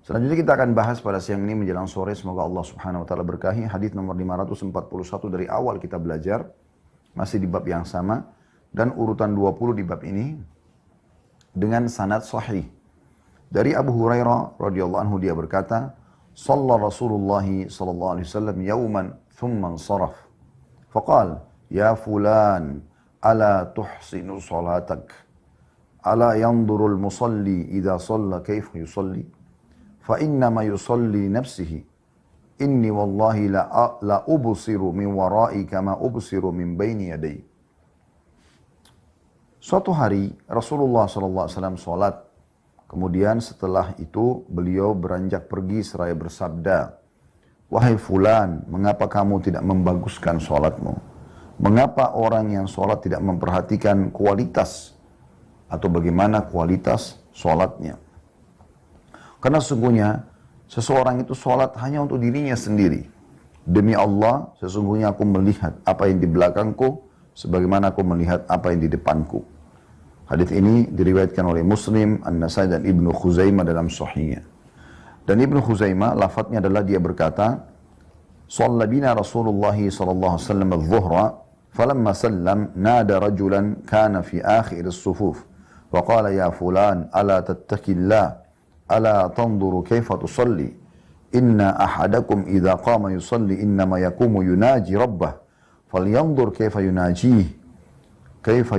Selanjutnya kita akan bahas pada siang ini menjelang sore, semoga Allah Subhanahu wa taala berkahi, hadis nomor 541 dari awal kita belajar, masih di bab yang sama dan urutan 20 di bab ini dengan sanad sahih. Dari Abu Hurairah radhiyallahu anhu dia berkata, "Shalla Rasulullah sallallahu alaihi wasallam yawman thumma saraf. Faqala, ya fulan, ala tuhsinu salatak? Ala yanzurul musalli idza shalla kayfa yusalli? فإنما يصلي نفسه إني والله لا أبصر من ورائي كما أبصر من بين يدي." Suatu hari Rasulullah SAW sholat. Kemudian setelah itu beliau beranjak pergi seraya bersabda, "Wahai fulan, mengapa kamu tidak membaguskan sholatmu? Mengapa orang yang sholat tidak memperhatikan kualitas atau bagaimana kualitas sholatnya? Karena sesungguhnya seseorang itu sholat hanya untuk dirinya sendiri. Demi Allah, sesungguhnya aku melihat apa yang di belakangku, sebagaimana aku melihat apa yang di depanku." Hadis ini diriwayatkan oleh Muslim, An-Nasai dan Ibnu Khuzaimah dalam Sahihnya. Dan Ibnu Khuzaimah, lafadznya adalah dia berkata, "Shalla bina Rasulullah sallallahu alaihi wasallam adh-dhuhra, falamma sallam nada rajulan kana fi akhir as-sufuf, wa qala ya fulan ala tattaqillah. ألا تنظر كيف تصلي إن أحدكم إذا قام يصلي إنما يقوم يناجي ربه فلينظر كيف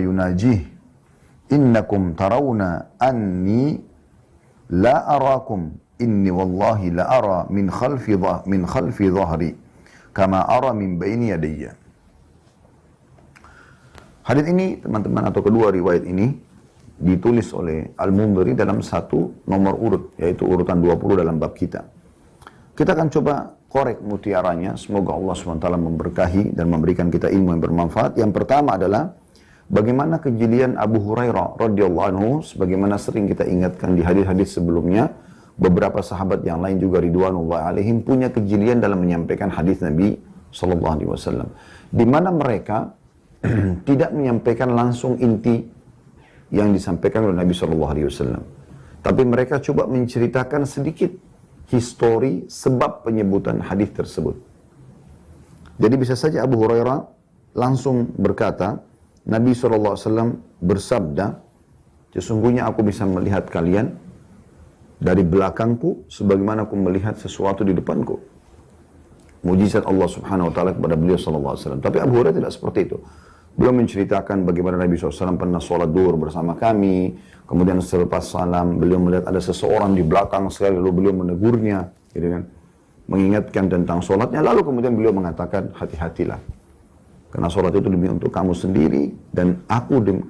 يناجيه إنكم ترون أني لا أراكم إني والله لا أرى من خلف ظهري كما أرى من بين يدي." Hadis ini teman-teman atau kedua riwayat ini ditulis oleh Al-Mundhiri dalam satu nomor urut, yaitu urutan 20 dalam bab kita. Kita akan coba korek mutiaranya, semoga Allah SWT memberkahi dan memberikan kita ilmu yang bermanfaat. Yang pertama adalah bagaimana kejelian Abu Hurairah radhiyallahu anhu, sebagaimana sering kita ingatkan di hadis-hadis sebelumnya, beberapa sahabat yang lain juga ridwanullah alaihim punya kejelian dalam menyampaikan hadis Nabi SAW, di mana mereka tidak menyampaikan langsung inti yang disampaikan oleh Nabi SAW. Tapi mereka coba menceritakan sedikit histori sebab penyebutan hadis tersebut. Jadi bisa saja Abu Hurairah langsung berkata, Nabi SAW bersabda, "Sesungguhnya aku bisa melihat kalian dari belakangku sebagaimana aku melihat sesuatu di depanku." Mujizat Allah Subhanahu wa taala kepada beliau SAW. Tapi Abu Hurairah tidak seperti itu. Beliau menceritakan bagaimana Nabi SAW pernah sholat duhur bersama kami. Kemudian selepas salam, beliau melihat ada seseorang di belakang sekali, lalu beliau menegurnya, gitu kan, mengingatkan tentang sholatnya. Lalu kemudian beliau mengatakan, "Hati-hatilah, karena sholat itu demi untuk kamu sendiri, dan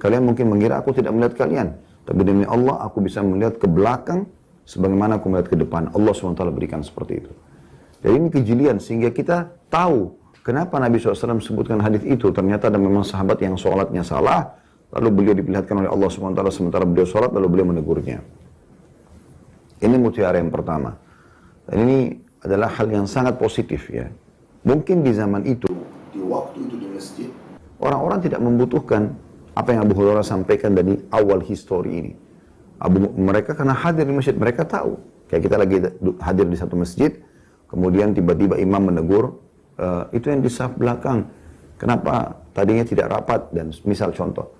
kalian mungkin mengira aku tidak melihat kalian. Tapi demi Allah, aku bisa melihat ke belakang, sebagaimana aku melihat ke depan." Allah SWT berikan seperti itu. Jadi ini kejelian, sehingga kita tahu kenapa Nabi SAW sebutkan hadis itu. Ternyata ada memang sahabat yang sholatnya salah, lalu beliau diperlihatkan oleh Allah SWT sementara beliau sholat, lalu beliau menegurnya. Ini mutiara yang pertama. Dan ini adalah hal yang sangat positif ya. Mungkin di zaman itu, di waktu itu di masjid, orang-orang tidak membutuhkan apa yang Abu Hurairah sampaikan dari awal histori ini. Mereka karena hadir di masjid, mereka tahu. Kayak kita lagi hadir di satu masjid, kemudian tiba-tiba imam menegur, itu yang di saf belakang, kenapa tadinya tidak rapat, dan misal contoh.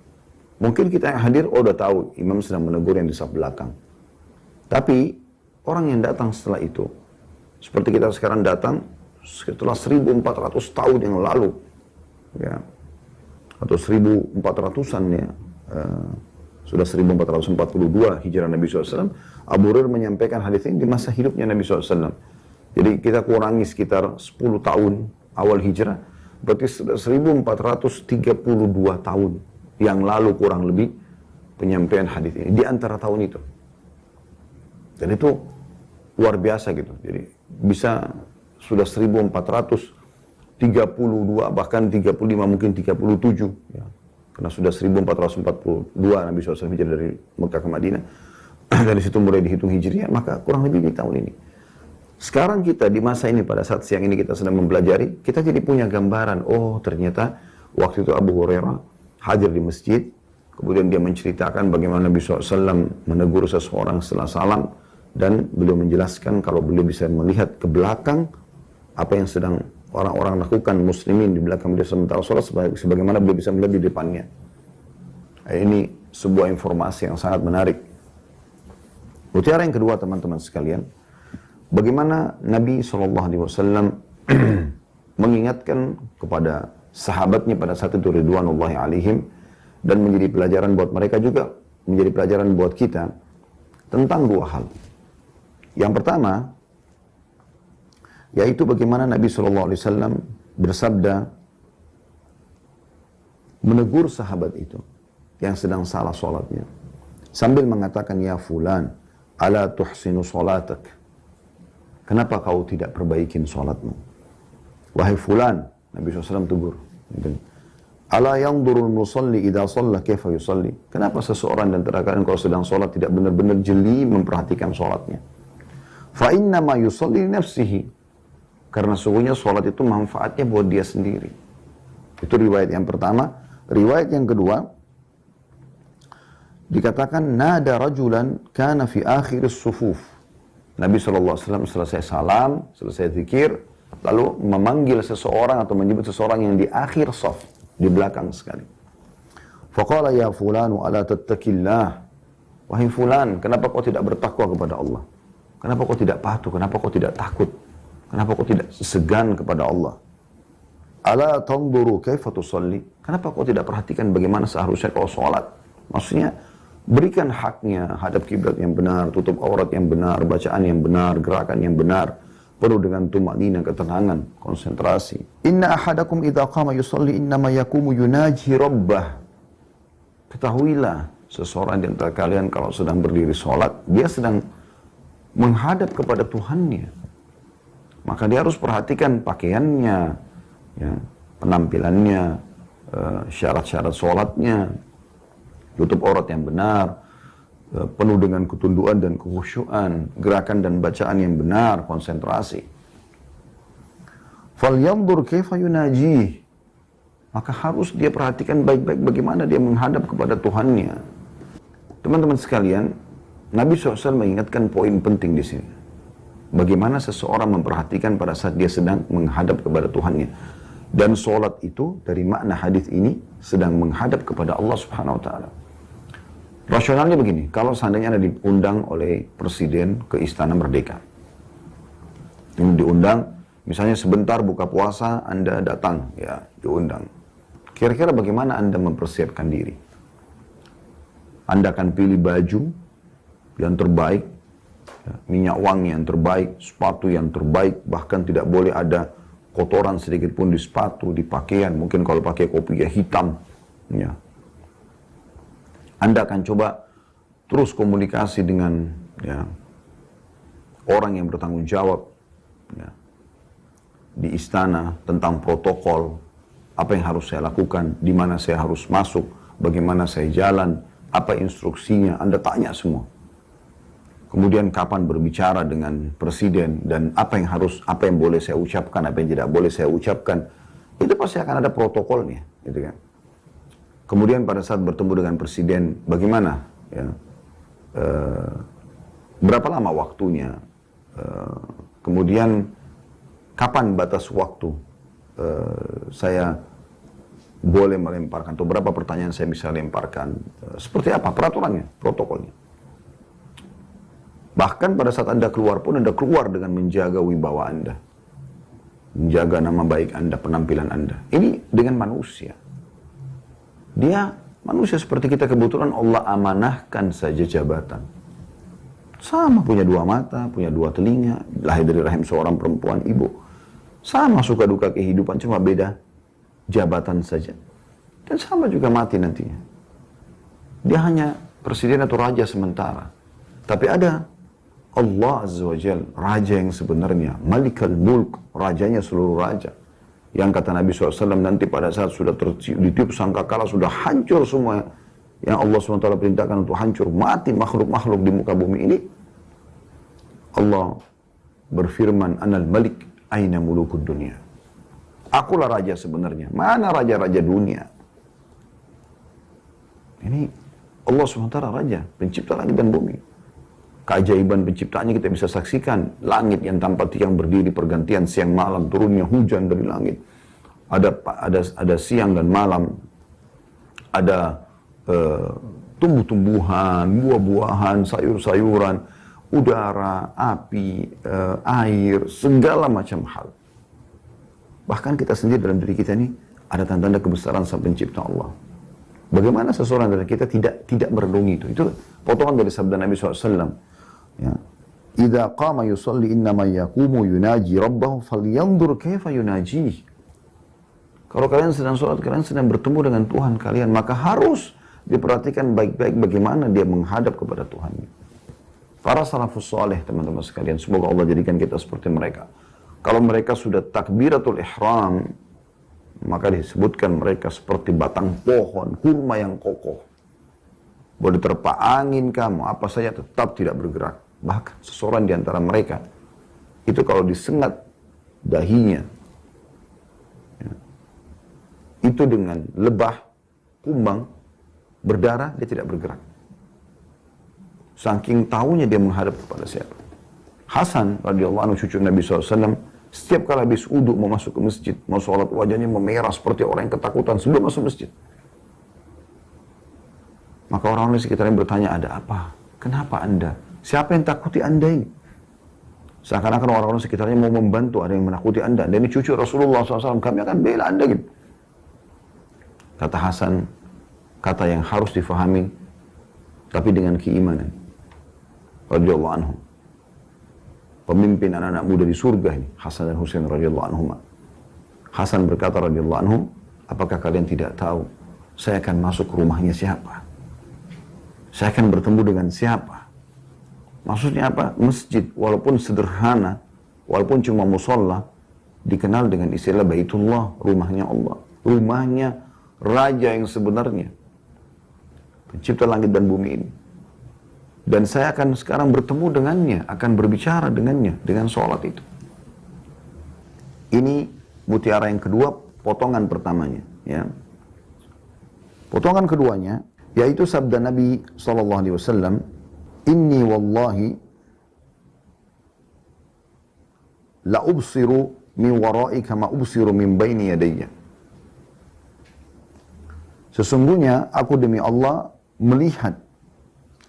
Mungkin kita yang hadir, udah tahu imam sedang menegur yang di saf belakang. Tapi orang yang datang setelah itu, seperti kita sekarang datang setelah 1400 tahun yang lalu, ya, atau 1400-an ya, sudah 1442 hijrah Nabi SAW, Abu Hurairah menyampaikan hadis ini di masa hidupnya Nabi SAW. Jadi kita kurangi sekitar 10 tahun awal hijrah, berarti sudah 1432 tahun yang lalu kurang lebih penyampaian hadis ini, di antara tahun itu. Dan itu luar biasa gitu. Jadi bisa sudah 1432, bahkan 35, mungkin 37. Ya. Karena sudah 1442 Nabi SAW hijrah dari Mekah ke Madinah. Dari situ mulai dihitung hijriah, maka kurang lebih di tahun ini. Sekarang kita di masa ini, pada saat siang ini kita sedang mempelajari, kita jadi punya gambaran, oh ternyata waktu itu Abu Hurairah hadir di masjid, kemudian dia menceritakan bagaimana Nabi SAW menegur seseorang setelah salam, dan beliau menjelaskan kalau beliau bisa melihat ke belakang apa yang sedang orang-orang lakukan muslimin di belakang beliau sementara sholat sebagaimana beliau bisa melihat di depannya. Ini sebuah informasi yang sangat menarik. Mutiara yang kedua teman-teman sekalian, bagaimana Nabi SAW mengingatkan kepada sahabatnya pada saat itu ridwanullahi alaihim, dan menjadi pelajaran buat mereka juga, menjadi pelajaran buat kita tentang dua hal. Yang pertama, yaitu bagaimana Nabi SAW bersabda menegur sahabat itu yang sedang salah sholatnya, sambil mengatakan, ya fulan, ala tuhsinu sholatak. Kenapa kau tidak perbaikin sholatmu? Wahai fulan, Nabi SAW tegur. Ala yanzurul musalli idha shalla kaifa yusalli. Kenapa seseorang dan terkadang kalau sedang sholat tidak benar-benar jeli memperhatikan sholatnya? Fa innama yusalli nafsihi. Karena sungguhnya sholat itu manfaatnya buat dia sendiri. Itu riwayat yang pertama. Riwayat yang kedua, dikatakan, nada rajulan kana fi akhir sufuf. Nabi SAW selesai salam, selesai zikir, lalu memanggil seseorang atau menyebut seseorang yang di akhir saf, di belakang sekali. Faqala ya fulanu ala tattaqillah. Wahai fulan, kenapa kau tidak bertakwa kepada Allah? Kenapa kau tidak patuh? Kenapa kau tidak takut? Kenapa kau tidak segan kepada Allah? Ala tanzuru kaifa tusalli. Kenapa kau tidak perhatikan bagaimana seharusnya kau sholat? Maksudnya, berikan haknya, hadap kiblat yang benar, tutup aurat yang benar, bacaan yang benar, gerakan yang benar, penuh dengan tumanina, ketenangan, konsentrasi. Inna ahadakum idza qama yusalli innama yakumu yunaji rabbah. Ketahuilah, seseorang di antara kalian kalau sedang berdiri sholat, dia sedang menghadap kepada Tuhannya. Maka dia harus perhatikan pakaiannya, ya, penampilannya, syarat-syarat sholatnya, tutup aurat yang benar, penuh dengan ketundukan dan kekhusyuan, gerakan dan bacaan yang benar, konsentrasi. Falyanzur kaifa yunajih. Maka harus dia perhatikan baik-baik bagaimana dia menghadap kepada Tuhannya. Teman-teman sekalian, Nabi SAW mengingatkan poin penting di sini. Bagaimana seseorang memperhatikan pada saat dia sedang menghadap kepada Tuhannya. Dan sholat itu dari makna hadis ini sedang menghadap kepada Allah Subhanahu Wa Taala. Rasionalnya begini, kalau seandainya Anda diundang oleh Presiden ke Istana Merdeka. Ini diundang, misalnya sebentar buka puasa, Anda datang, ya diundang. Kira-kira bagaimana Anda mempersiapkan diri? Anda akan pilih baju yang terbaik, ya, minyak wangi yang terbaik, sepatu yang terbaik, bahkan tidak boleh ada kotoran sedikit pun di sepatu, di pakaian. Mungkin kalau pakai kopiah hitam, ya. Anda akan coba terus komunikasi dengan, ya, orang yang bertanggung jawab, ya, di istana tentang protokol, apa yang harus saya lakukan, di mana saya harus masuk, bagaimana saya jalan, apa instruksinya, Anda tanya semua. Kemudian kapan berbicara dengan presiden dan apa yang boleh saya ucapkan, apa yang tidak boleh saya ucapkan, itu pasti akan ada protokolnya, gitu kan. Kemudian pada saat bertemu dengan presiden, bagaimana? Ya, berapa lama waktunya? Kemudian kapan batas waktu saya boleh melemparkan? Atau berapa pertanyaan saya bisa lemparkan? Seperti apa peraturannya, protokolnya? Bahkan pada saat Anda keluar pun, Anda keluar dengan menjaga wibawa Anda. Menjaga nama baik Anda, penampilan Anda. Ini dengan manusia. Dia manusia seperti kita, kebetulan Allah amanahkan saja jabatan. Sama punya dua mata, punya dua telinga, lahir dari rahim seorang perempuan ibu. Sama suka duka kehidupan, cuma beda jabatan saja. Dan sama juga mati nantinya. Dia hanya presiden atau raja sementara. Tapi ada Allah Azza wa Jal, raja yang sebenarnya, Malikal Mulk, rajanya seluruh raja. Yang kata Nabi SAW nanti pada saat sudah ditiup sangkakala, sudah hancur semua yang Allah SWT perintahkan untuk hancur, mati makhluk-makhluk di muka bumi ini. Allah berfirman, Anal Malik, aina mulukud dunia. Akulah raja sebenarnya. Mana raja-raja dunia? Ini Allah SWT raja, pencipta langit dan bumi. keajaiban penciptaannya kita bisa saksikan. Langit yang tanpa tiang berdiri pergantian siang malam, turunnya hujan dari langit. Ada siang dan malam, ada tumbuh-tumbuhan, buah-buahan, sayur-sayuran, udara, api, air, segala macam hal. Bahkan kita sendiri dalam diri kita ini ada tanda-tanda kebesaran Sang Pencipta Allah. Bagaimana seseorang dari kita tidak merenungi itu? Itu potongan dari sabda Nabi SAW. Ya. Idza qama yusalli innama yaqumu yunaji rabbahu falyanzur kaifa yunajih. Kalau kalian sedang sholat, kalian sedang bertemu dengan Tuhan kalian, maka harus diperhatikan baik-baik bagaimana dia menghadap kepada Tuhannya. Para salafus soleh, teman-teman sekalian, semoga Allah jadikan kita seperti mereka. Kalau mereka sudah takbiratul ihram, maka disebutkan mereka seperti batang pohon, kurma yang kokoh. Boleh terpa angin kamu, apa saja tetap tidak bergerak. Bahkan seseorang di antara mereka, itu kalau disengat dahinya, ya, itu dengan lebah, kumbang, berdarah, dia tidak bergerak. Saking tahunya dia menghadap kepada siapa. Hasan radhiyallahu anhu, cucu Nabi SAW, setiap kali habis uduk mau masuk ke masjid, mau sholat, wajahnya memerah seperti orang yang ketakutan sebelum masuk masjid. Maka orang-orang di sekitarnya bertanya, ada apa? Kenapa anda? Siapa yang takuti anda ini? Seakan-akan orang-orang sekitarnya mau membantu, ada yang menakuti anda. Dan ini cucu Rasulullah SAW, kami akan bela anda gitu. Kata Hasan, kata yang harus difahami, tapi dengan keimanan. Radhiyallahu anhu. Pemimpin anak-anak muda di surga ini, Hasan dan Husain radhiyallahu anhuma. Hasan berkata radhiyallahu anhu, apakah kalian tidak tahu saya akan masuk ke rumahnya siapa? Saya akan bertemu dengan siapa? Maksudnya apa? Masjid, walaupun sederhana, walaupun cuma musola, dikenal dengan istilah Baitullah, rumahnya Allah. Rumahnya Raja yang sebenarnya. Pencipta langit dan bumi ini. Dan saya akan sekarang bertemu dengannya, akan berbicara dengannya, dengan sholat itu. Ini mutiara yang kedua, potongan pertamanya. Ya. Potongan keduanya, yaitu sabda Nabi SAW, Inni wallahi la ubsiru min waraika ma ubsiru min baini yadayya. Sesungguhnya aku demi Allah melihat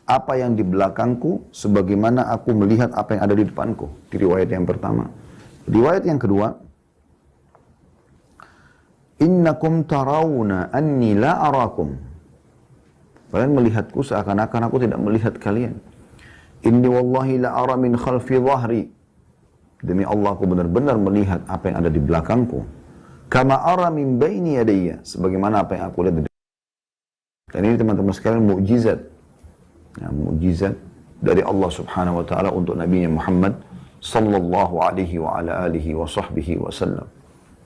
apa yang di belakangku sebagaimana aku melihat apa yang ada di depanku. Di riwayat yang pertama. Riwayat yang kedua, Innakum tarawna anni la arakum. Kalian melihatku seakan-akan aku tidak melihat kalian. Inni wallahi la ara min khalfi dhahri. Demi Allah aku benar-benar melihat apa yang ada di belakangku. Kama ara min baini yadayya. Sebagaimana apa yang aku lihat di depan. Dan ini teman-teman sekalian mukjizat. Ya, mukjizat dari Allah Subhanahu wa taala untuk Nabi Muhammad sallallahu alaihi wa ala alihi wa sahbihi wasallam.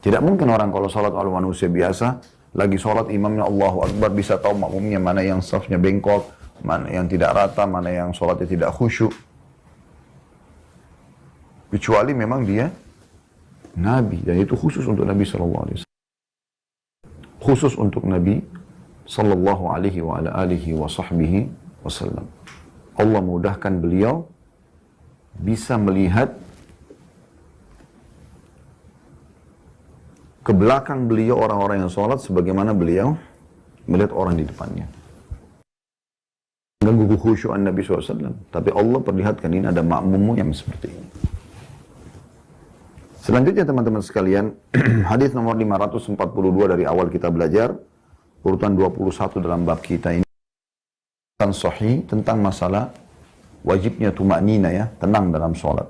Tidak mungkin orang kalau salat ala manusia biasa, lagi salat imamnya Allahu Akbar bisa tahu makmumnya mana yang safnya bengkok, mana yang tidak rata, mana yang salatnya tidak khusyuk. Kecuali memang dia Nabi, dan itu khusus untuk Nabi sallallahu alaihi wasallam. Khusus untuk Nabi sallallahu alaihi wa ala alihi wa sahbihi wasallam. Allah mudahkan beliau bisa melihat ke belakang beliau orang-orang yang sholat sebagaimana beliau melihat orang di depannya. Mengganggu khusyuan Nabi SAW. Tapi Allah perlihatkan ini ada makmummu yang seperti ini. Selanjutnya teman-teman sekalian, hadis nomor 542 dari awal kita belajar, urutan 21 dalam bab kita ini. Sahih tentang masalah wajibnya tumaknina, ya, tenang dalam sholat.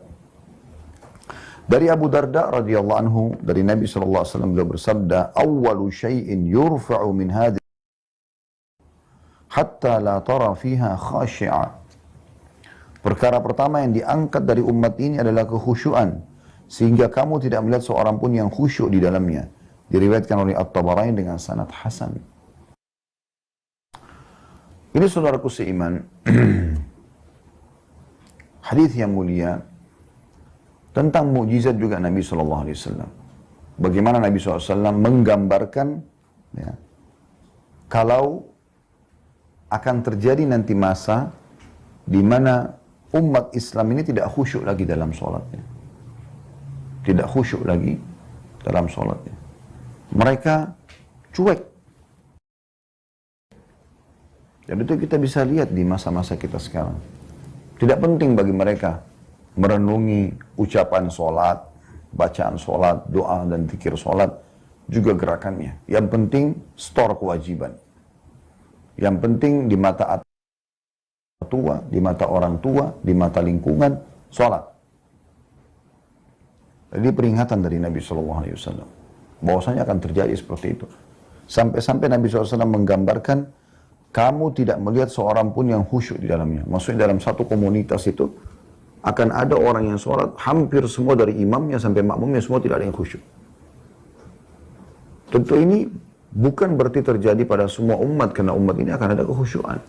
Dari Abu Darda radhiyallahu anhu, dari Nabi SAW beliau bersabda, awwalu syai'in yurfa'u min hadhihi hatta la tara fiha khashi'a. Perkara pertama yang diangkat dari umat ini adalah kekhusyuan, sehingga kamu tidak melihat seorang pun yang khusyuk di dalamnya. Diriwayatkan oleh At-Tabarani dengan sanad hasan. Ini saudaraku seiman, hadis yang mulia tentang mukjizat juga Nabi SAW. Bagaimana Nabi SAW menggambarkan, ya, kalau akan terjadi nanti masa di mana umat Islam ini tidak khusyuk lagi dalam sholatnya. Tidak khusyuk lagi dalam sholatnya. Mereka cuek. Dan itu kita bisa lihat di masa-masa kita sekarang. Tidak penting bagi mereka merenungi ucapan sholat, bacaan sholat, doa dan zikir sholat, juga gerakannya. Yang penting store kewajiban. Yang penting di mata tua, di mata orang tua, di mata lingkungan, sholat. Jadi peringatan dari Nabi SAW. Bahwasanya akan terjadi seperti itu. Sampai-sampai Nabi SAW menggambarkan, kamu tidak melihat seorang pun yang khusyuk di dalamnya. Maksudnya dalam satu komunitas itu, akan ada orang yang sholat, hampir semua dari imamnya sampai makmumnya semua tidak ada yang khusyuk. Tentu ini bukan berarti terjadi pada semua umat, karena umat ini akan ada kekhusyuan.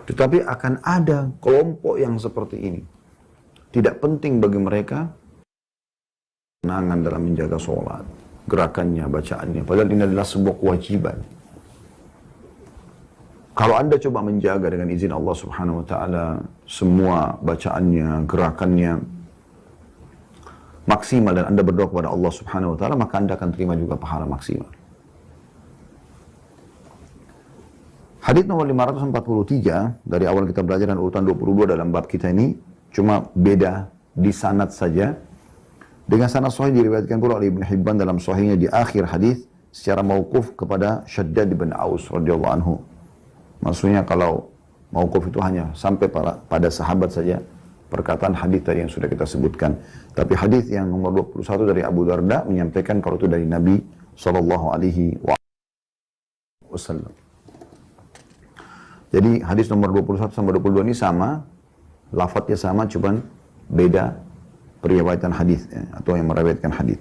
Tetapi akan ada kelompok yang seperti ini. Tidak penting bagi mereka kenangan dalam menjaga sholat, gerakannya, bacaannya. Padahal ini adalah sebuah kewajiban. Kalau Anda coba menjaga dengan izin Allah Subhanahu wa Ta'ala, semua bacaannya, gerakannya maksimal, dan Anda berdoa kepada Allah Subhanahu wa Ta'ala, maka Anda akan terima juga pahala maksimal. Hadits nomor 543 dari awal kita belajar dan urutan 22 dalam bab kita ini cuma beda di sanad saja. Dengan sanad sahih diriwayatkan pula oleh Ibnu Hibban dalam sahihnya di akhir hadis secara mauquf kepada Shaddad bin Aus radhiyallahu anhu. Maksudnya kalau mauquf itu hanya sampai pada sahabat saja, perkataan hadis tadi yang sudah kita sebutkan. Tapi hadis yang nomor 21 dari Abu Darda menyampaikan kalau itu dari Nabi sallallahu alaihi wasallam. Jadi hadis nomor 21 sampai 22 ini sama, lafadznya sama, cuman beda periwayatan hadis atau yang meriwayatkan hadis.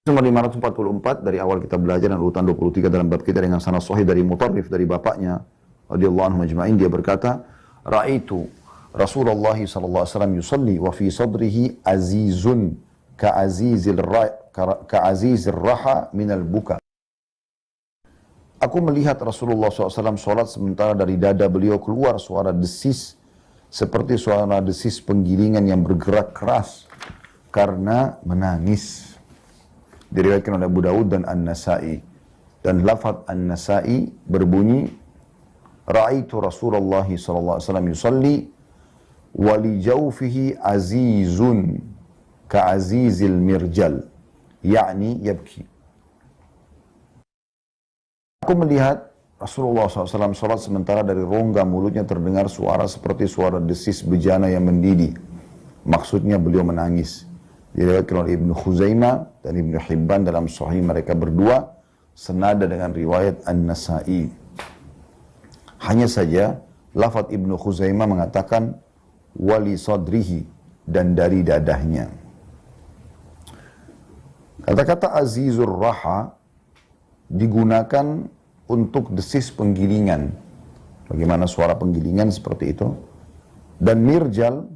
Nomor 544 dari awal kita belajar dan urutan 23 dalam bab kita dengan sanad sahih dari Mutarrif dari bapaknya radhiyallahu anhu majma'in, dia berkata, "Ra'aitu Rasulullah sallallahu alaihi wasallam yusalli wa fi sadrihi azizun ka'azizir raha minal buka." Aku melihat Rasulullah SAW sholat sementara dari dada beliau keluar suara desis seperti suara desis penggilingan yang bergerak keras karena menangis. Diriwayatkan oleh Abu Dawud dan An-Nasai. Dan lafaz An-Nasai berbunyi, Ra'aitu Rasulullah SAW yusalli wali jawfihi azizun ka'azizil mirjal, yakni yabki. Aku melihat Rasulullah SAW sholat sementara dari rongga mulutnya terdengar suara seperti suara desis bejana yang mendidih. Maksudnya beliau menangis. Diriwayatkan oleh Ibnu Khuzaimah dan Ibnu Hibban dalam sahih mereka berdua senada dengan riwayat An-Nasai. Hanya saja lafaz Ibnu Khuzaimah mengatakan wali sadrihi dan dari dadahnya. Kata-kata azizur raha digunakan untuk desis penggilingan. Bagaimana suara penggilingan seperti itu. Dan mirjal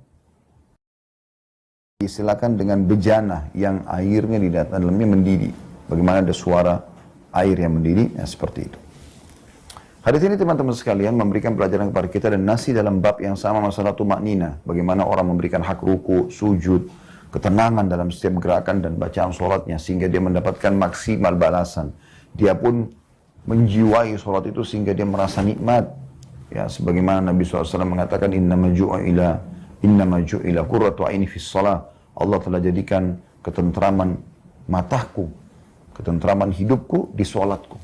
disilakan dengan bejana yang airnya di dalamnya mendidih. Bagaimana ada suara air yang mendidih, ya seperti itu. Hadis ini teman-teman sekalian memberikan pelajaran kepada kita dan nasi dalam bab yang sama masalah tumaknina. Bagaimana orang memberikan hak ruku, sujud, ketenangan dalam setiap gerakan dan bacaan sholatnya sehingga dia mendapatkan maksimal balasan. Dia pun menjiwai sholat itu sehingga dia merasa nikmat. Ya, sebagaimana Nabi SAW mengatakan, Innama ju'ila qurratu aini fis shalah. Allah telah jadikan ketentraman mataku, ketentraman hidupku di sholatku.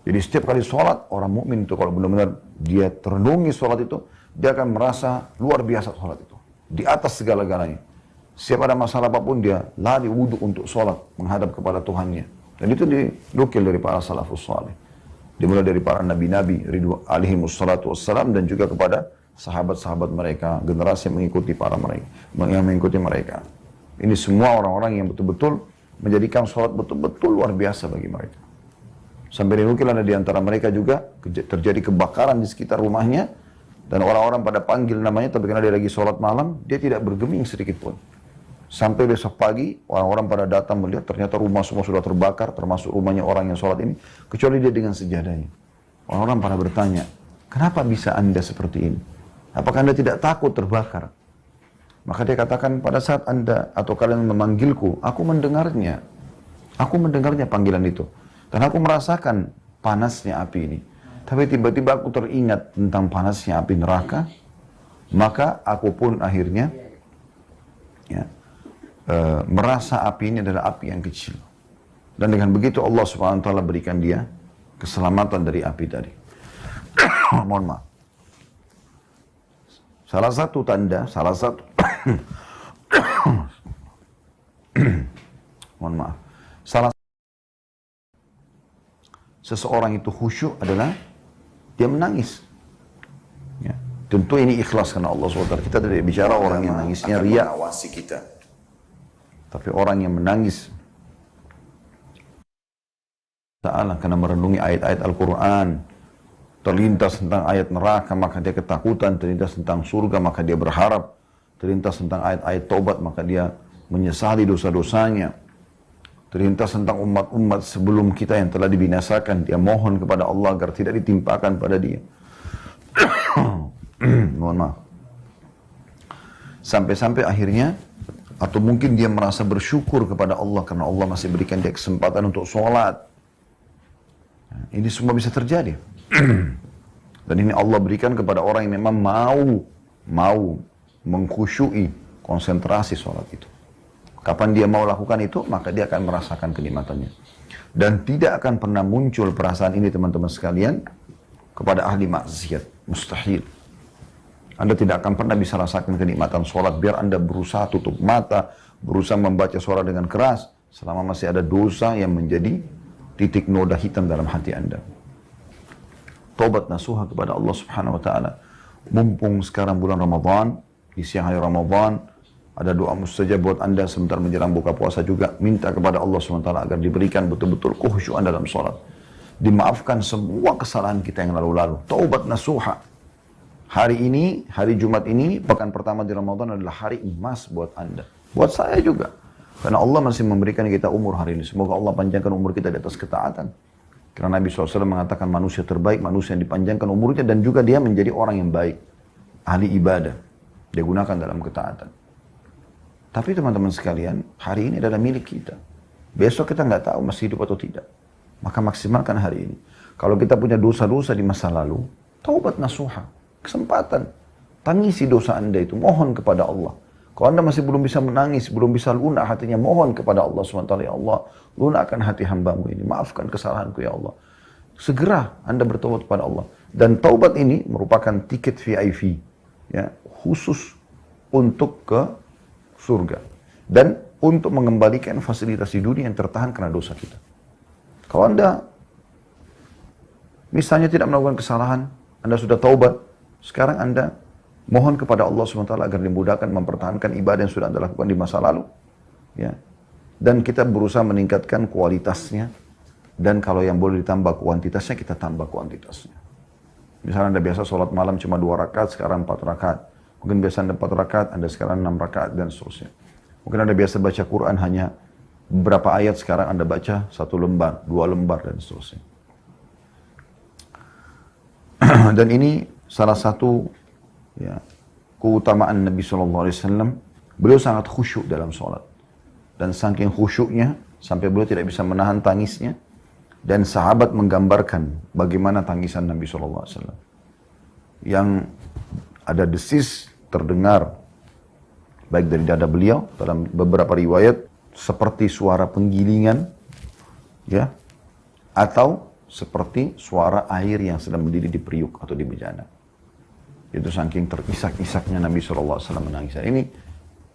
Jadi setiap kali sholat, orang mukmin itu kalau benar-benar dia terenungi sholat itu, dia akan merasa luar biasa sholat itu. Di atas segala-galanya. Setiap ada masalah apapun dia lari wudhu untuk sholat, menghadap kepada Tuhannya. Dan itu dinukil dari para salafus salih. Dimulai dari para nabi-nabi alaihi wassalatu wassalam dan juga kepada sahabat-sahabat mereka, generasi yang mengikuti mereka. Ini semua orang-orang yang betul-betul menjadikan sholat betul-betul luar biasa bagi mereka. Sampai dinukil ada di antara mereka juga terjadi kebakaran di sekitar rumahnya dan orang-orang pada panggil namanya, tapi karena dia lagi sholat malam, dia tidak bergeming sedikit pun. Sampai besok pagi, orang-orang pada datang melihat ternyata rumah semua sudah terbakar, termasuk rumahnya orang yang sholat ini, kecuali dia dengan sejadahnya. Orang-orang pada bertanya, kenapa bisa Anda seperti ini? Apakah Anda tidak takut terbakar? Maka dia katakan, pada saat Anda atau kalian memanggilku, aku mendengarnya. Aku mendengarnya panggilan itu. Dan aku merasakan panasnya api ini. Tapi tiba-tiba aku teringat tentang panasnya api neraka. Maka aku pun akhirnya merasa api ini adalah api yang kecil. Dan dengan begitu Allah SWT berikan dia keselamatan dari api tadi. Mohon maaf. Salah satu mohon maaf. Seseorang itu khusyuk adalah dia menangis. Ya. Tentu ini ikhlas karena Allah SWT. Kita tidak bicara orang yang nangisnya riya awasi kita. Tapi orang yang menangis Ta'ala karena merenungi ayat-ayat Al-Quran, terlintas tentang ayat neraka maka dia ketakutan, terlintas tentang surga maka dia berharap, terlintas tentang ayat-ayat taubat maka dia menyesali dosa-dosanya, terlintas tentang umat-umat sebelum kita yang telah dibinasakan, dia mohon kepada Allah agar tidak ditimpakan pada dia. Mohon maaf. Sampai-sampai akhirnya, atau mungkin dia merasa bersyukur kepada Allah karena Allah masih berikan dia kesempatan untuk sholat. Ini semua bisa terjadi. Dan ini Allah berikan kepada orang yang memang mau mengkhusyui konsentrasi sholat itu. Kapan dia mau lakukan itu, maka dia akan merasakan kenikmatannya. Dan tidak akan pernah muncul perasaan ini teman-teman sekalian kepada ahli maksiat. Mustahil. Anda tidak akan pernah bisa rasakan kenikmatan sholat biar Anda berusaha tutup mata, berusaha membaca sholat dengan keras, selama masih ada dosa yang menjadi titik noda hitam dalam hati Anda. Taubat nasuha kepada Allah Subhanahu wa taala. Mumpung sekarang bulan Ramadan, di siang hari Ramadan, ada doa mustajab buat Anda sebentar menjelang buka puasa juga. Minta kepada Allah Subhanahu wa taala agar diberikan betul-betul khusyuan dalam salat. Dimaafkan semua kesalahan kita yang lalu-lalu. Taubat nasuha. Hari ini, hari Jumat ini, pekan pertama di Ramadan adalah hari emas buat Anda. Buat saya juga. Karena Allah masih memberikan kita umur hari ini. Semoga Allah panjangkan umur kita di atas ketaatan. Karena Nabi SAW mengatakan manusia terbaik, manusia yang dipanjangkan umurnya dan juga dia menjadi orang yang baik. Ahli ibadah. Dia gunakan dalam ketaatan. Tapi teman-teman sekalian, hari ini adalah milik kita. Besok kita nggak tahu masih hidup atau tidak. Maka maksimalkan hari ini. Kalau kita punya dosa-dosa di masa lalu, taubat nasuha. Kesempatan. Tangisi dosa Anda itu. Mohon kepada Allah. Kalau Anda masih belum bisa menangis, belum bisa lunak hatinya, mohon kepada Allah SWT. Ya Allah, lunakkan hati hambamu ini. Maafkan kesalahanku ya Allah. Segera Anda bertaubat kepada Allah. Dan taubat ini merupakan tiket VIP. Ya, khusus untuk ke surga. Dan untuk mengembalikan fasilitas di dunia yang tertahan karena dosa kita. Kalau Anda misalnya tidak melakukan kesalahan, Anda sudah taubat, sekarang Anda mohon kepada Allah SWT agar dimudahkan mempertahankan ibadah yang sudah Anda lakukan di masa lalu. Ya. Dan kita berusaha meningkatkan kualitasnya. Dan kalau yang boleh ditambah kuantitasnya, kita tambah kuantitasnya. Misalnya Anda biasa sholat malam cuma 2 rakaat, sekarang 4 rakaat. Mungkin biasa Anda 4 rakaat, Anda sekarang 6 rakaat, dan seterusnya. Mungkin Anda biasa baca Quran hanya beberapa ayat, sekarang Anda baca 1 lembar, 2 lembar, dan seterusnya. Dan ini salah satu keutamaan Nabi SAW. Beliau sangat khusyuk dalam sholat. Dan saking khusyuknya, sampai beliau tidak bisa menahan tangisnya. Dan sahabat menggambarkan bagaimana tangisan Nabi SAW. Yang ada desis terdengar, baik dari dada beliau, dalam beberapa riwayat, seperti suara penggilingan, ya, atau seperti suara air yang sedang mendidih di periuk atau di bejana. Itu saking terisak-isaknya Nabi SAW menangis. Ini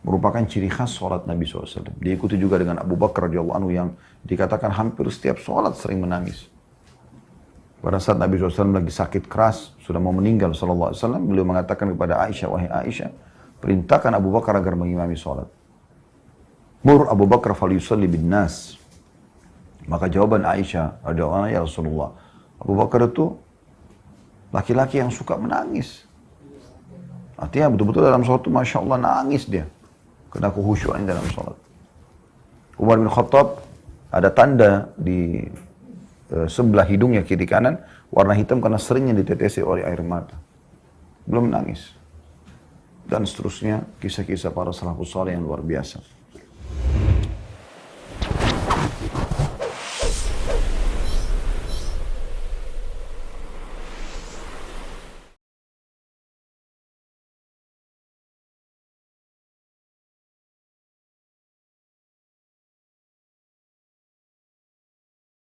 merupakan ciri khas sholat Nabi SAW. Diikuti juga dengan Abu Bakar radhiyallahu anhu yang dikatakan hampir setiap sholat sering menangis. Pada saat Nabi SAW lagi sakit keras, sudah mau meninggal SAW, beliau mengatakan kepada Aisyah, wahai Aisyah, perintahkan Abu Bakar agar mengimami sholat. Mur Abu Bakar falyusalli bin nas. Maka jawaban Aisyah radhiyallahu anha, ya Rasulullah, Abu Bakar itu laki-laki yang suka menangis. Artinya betul-betul dalam sholat itu Masya Allah nangis dia. Karena kehusyuan dalam sholat. Umar bin Khattab ada tanda di sebelah hidungnya kiri kanan. Warna hitam karena seringnya ditetesi oleh air mata. Belum nangis. Dan seterusnya kisah-kisah para salafus saleh yang luar biasa.